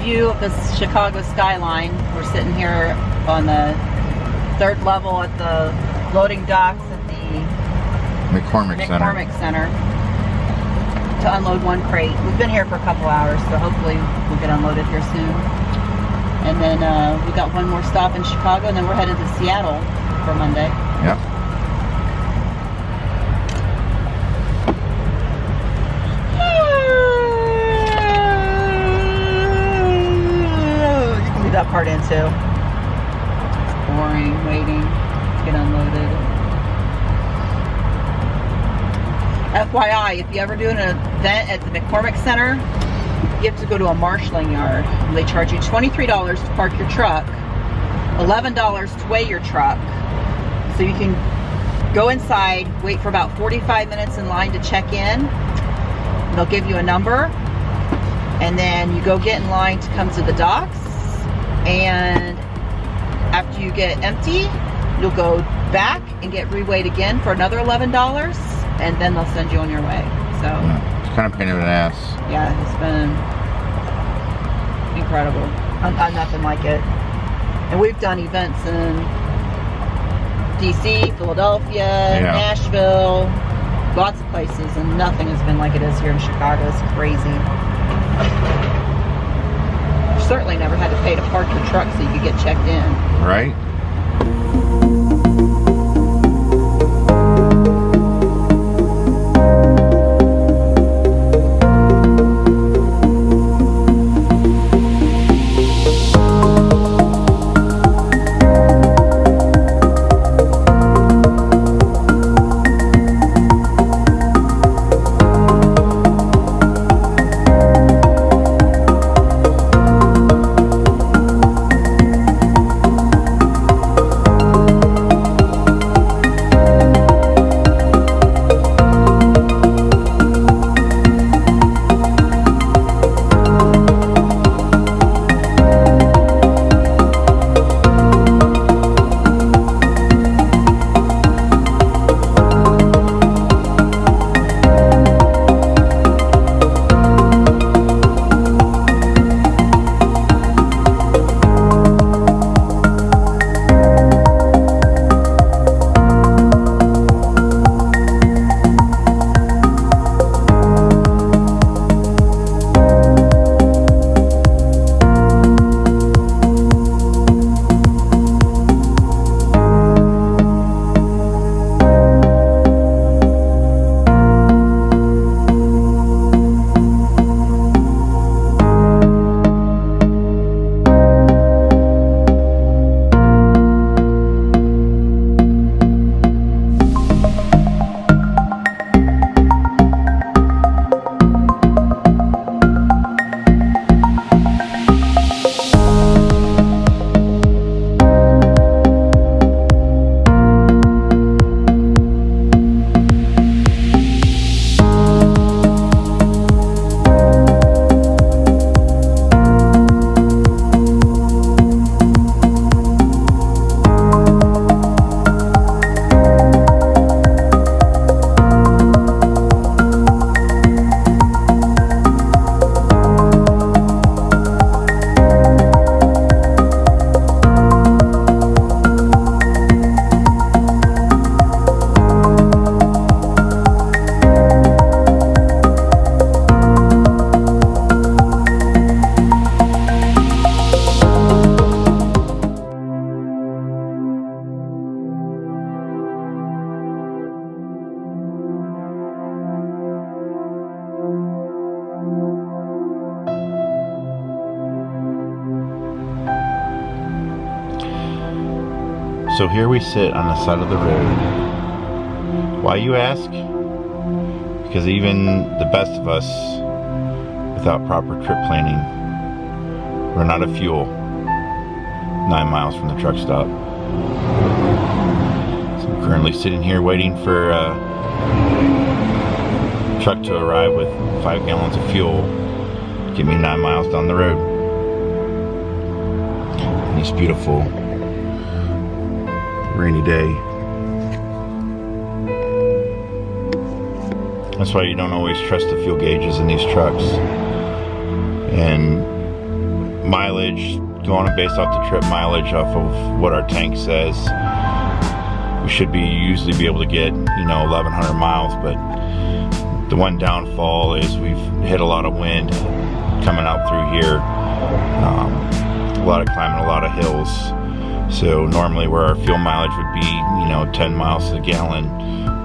view of the Chicago skyline. We're sitting here on the 3rd level at the loading docks at the McCormick Center to unload one crate. We've been here for a couple hours, so hopefully we'll get unloaded here soon. And then we got one more stop in Chicago, and then we're headed to Seattle for Monday. Yep. You can leave that part in too. It's boring waiting to get unloaded. FYI, if you ever do an event at the McCormick Center, you have to go to a marshalling yard. They charge you $23 to park your truck, $11 to weigh your truck. So you can go inside, wait for about 45 minutes in line to check in. They'll give you a number, and then you go get in line to come to the docks. And after you get empty, you'll go back and get reweighed again for another $11, and then they'll send you on your way. So it's kind of pain in the ass. Yeah, it's been incredible. I'm nothing like it. And we've done events in DC, Philadelphia, Nashville, lots of places, and nothing has been like it is here in Chicago. It's crazy. You certainly never had to pay to park your truck so you could get checked in. Right? So here we sit on the side of the road. Why, you ask? Because even the best of us, without proper trip planning, run out of fuel 9 miles from the truck stop. So I'm currently sitting here waiting for a truck to arrive with 5 gallons of fuel to get me 9 miles down the road. And it's beautiful rainy day. That's why you don't always trust the fuel gauges in these trucks. And mileage, going based off the trip mileage off of what our tank says, we should usually be able to get, 1,100 miles, but the one downfall is we've hit a lot of wind coming out through here. A lot of climbing, a lot of hills. So normally where our fuel mileage would be, 10 miles to the gallon,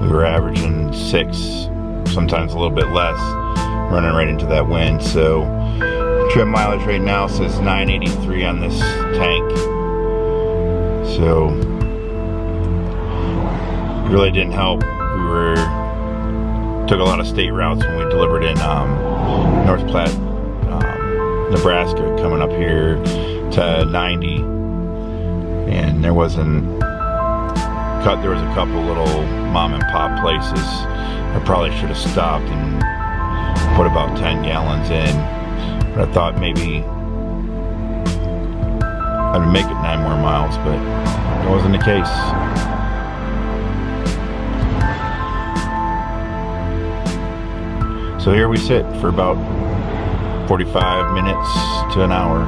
we were averaging 6, sometimes a little bit less, running right into that wind. So trip mileage right now says 983 on this tank. So it really didn't help. Took a lot of state routes when we delivered in North Platte, Nebraska, coming up here to 90, and there was a couple little mom and pop places. I probably should have stopped and put about 10 gallons in, but I thought maybe I'd make it 9 more miles, but it wasn't the case. So here we sit for about 45 minutes to an hour.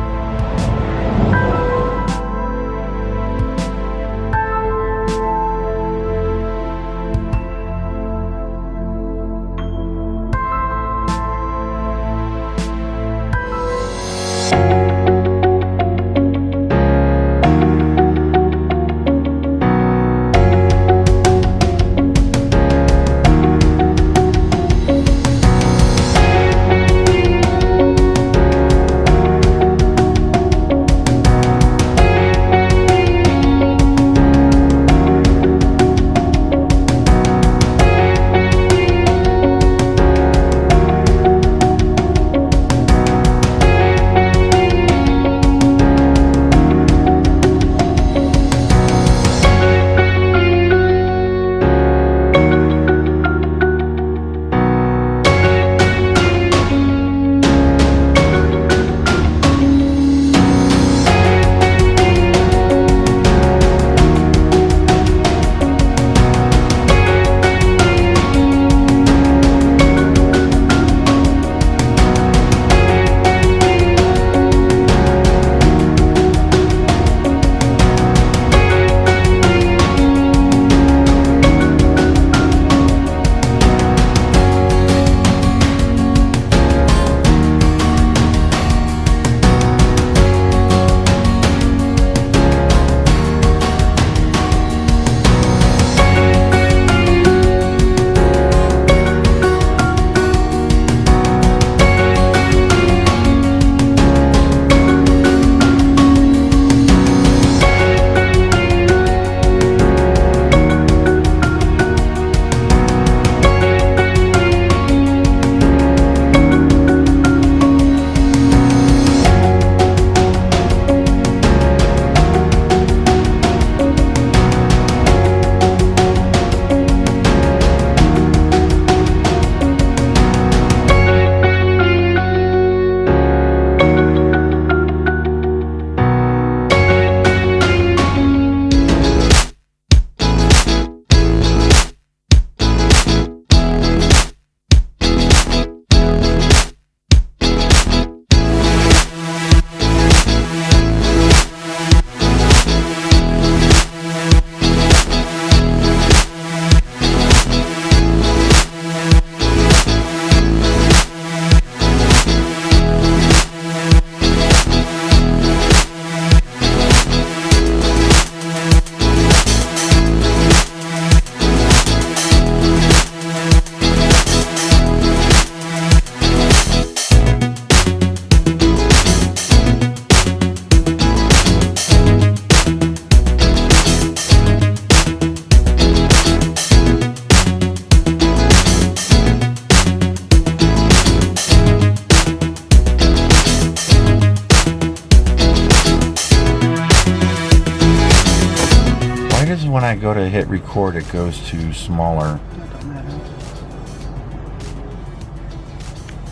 When I go to hit record, it goes to smaller. It don't matter.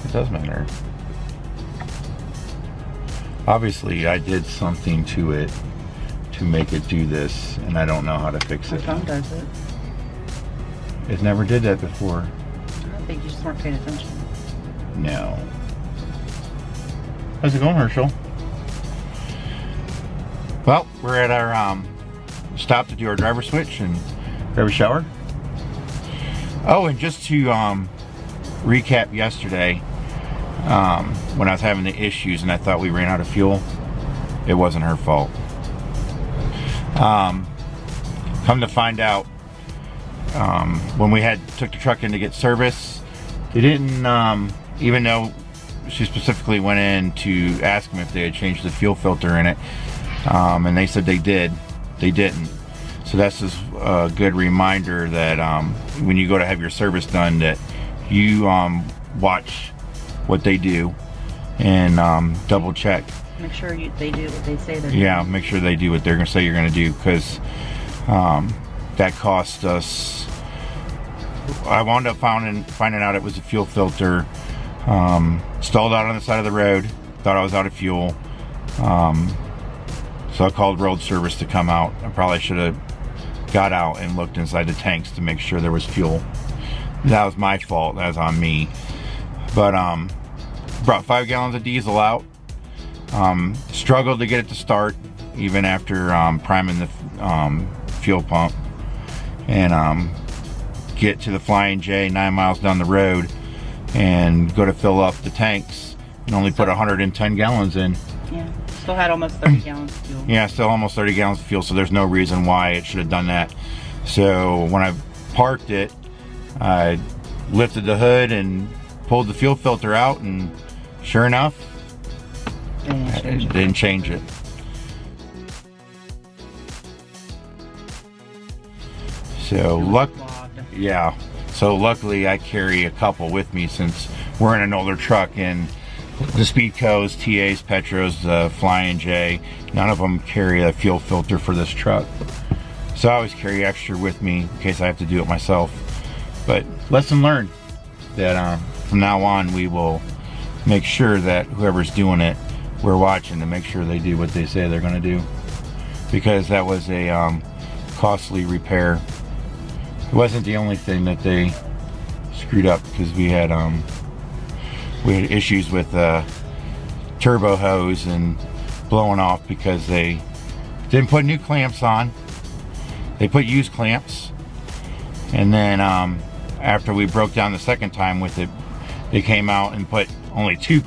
It does matter. Obviously, I did something to it to make it do this, and I don't know how to fix My it. phone does it. It never did that before. I think you just weren't paying attention. No. How's it going, Herschel? Well, we're at our stop to do our driver switch and grab a shower. Oh, and just to recap yesterday, when I was having the issues and I thought we ran out of fuel, it wasn't her fault. Come to find out, when we took the truck in to get service, they didn't, even though she specifically went in to ask them if they had changed the fuel filter in it, and they said they did. They didn't. So that's just a good reminder that when you go to have your service done, that you watch what they do and double check. Make sure they do what they say they're doing. Yeah, make sure they do what they're going to say you're going to do, because that cost us. I wound up finding out it was a fuel filter. Stalled out on the side of the road. Thought I was out of fuel. So I called road service to come out. I probably should have got out and looked inside the tanks to make sure there was fuel. That was my fault. That was on me. But brought 5 gallons of diesel out. Struggled to get it to start even after priming the fuel pump, and get to the Flying J 9 miles down the road and go to fill up the tanks and only put 110 gallons in. Yeah, still had almost 30 gallons of fuel. Yeah, still almost 30 gallons of fuel, so there's no reason why it should have done that. So when I parked it, I lifted the hood and pulled the fuel filter out, and sure enough, it didn't change it. So luckily I carry a couple with me, since we're in an older truck, and the Speedco's, TA's, Petros, the Flying J, none of them carry a fuel filter for this truck. So I always carry extra with me in case I have to do it myself. But lesson learned, that from now on we will make sure that whoever's doing it, we're watching to make sure they do what they say they're going to do, because that was a costly repair. It wasn't the only thing that they screwed up, because we had issues with turbo hose and blowing off because they didn't put new clamps on. They put used clamps, and then after we broke down the second time with it, they came out and put only 2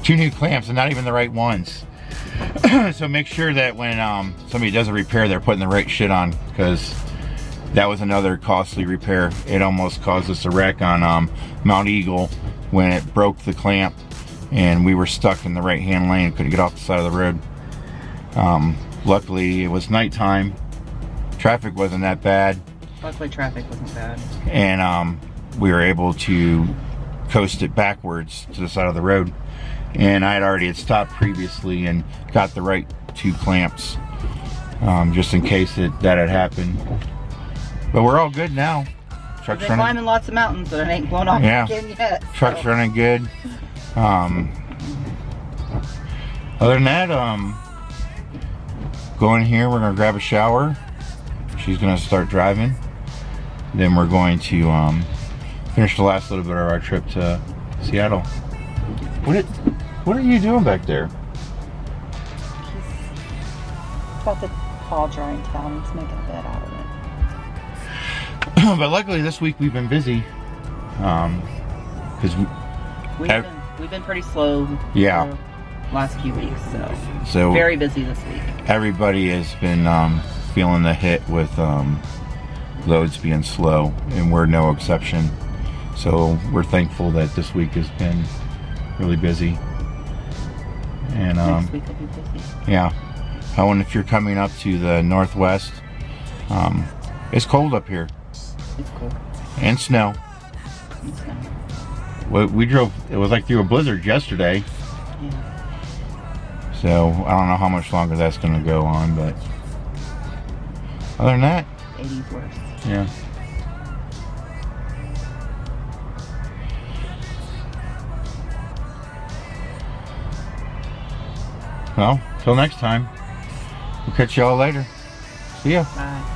new clamps, and not even the right ones. So make sure that when somebody does a repair, they're putting the right shit on, because that was another costly repair. It almost caused us a wreck on Mount Eagle when it broke the clamp and we were stuck in the right hand lane, couldn't get off the side of the road. Luckily it was nighttime, traffic wasn't that bad. Luckily traffic wasn't bad. And we were able to coast it backwards to the side of the road. And I had stopped previously and got the right 2 clamps, just in case that had happened. But we're all good now. Truck's running. Climbing lots of mountains, but it ain't blown off again yet. Truck's running good. Other than that, going here, we're gonna grab a shower. She's gonna start driving. Then we're going to finish the last little bit of our trip to Seattle. What are you doing back there? He's got the paw drying towel. He's making a bed out of it. But luckily this week we've been busy, because we've been pretty slow. Yeah. The last few weeks, so very busy this week. Everybody has been feeling the hit with loads being slow, and we're no exception. So we're thankful that this week has been really busy. And next week will be busy. Yeah. Oh, and if you're coming up to the northwest, it's cold up here. It's cold. And snow. And snow. We drove, it was like through a blizzard yesterday. Yeah. So I don't know how much longer that's going to go on, but other than that, 80's worse. Yeah. Well, till next time, we'll catch y'all later. See ya. Bye.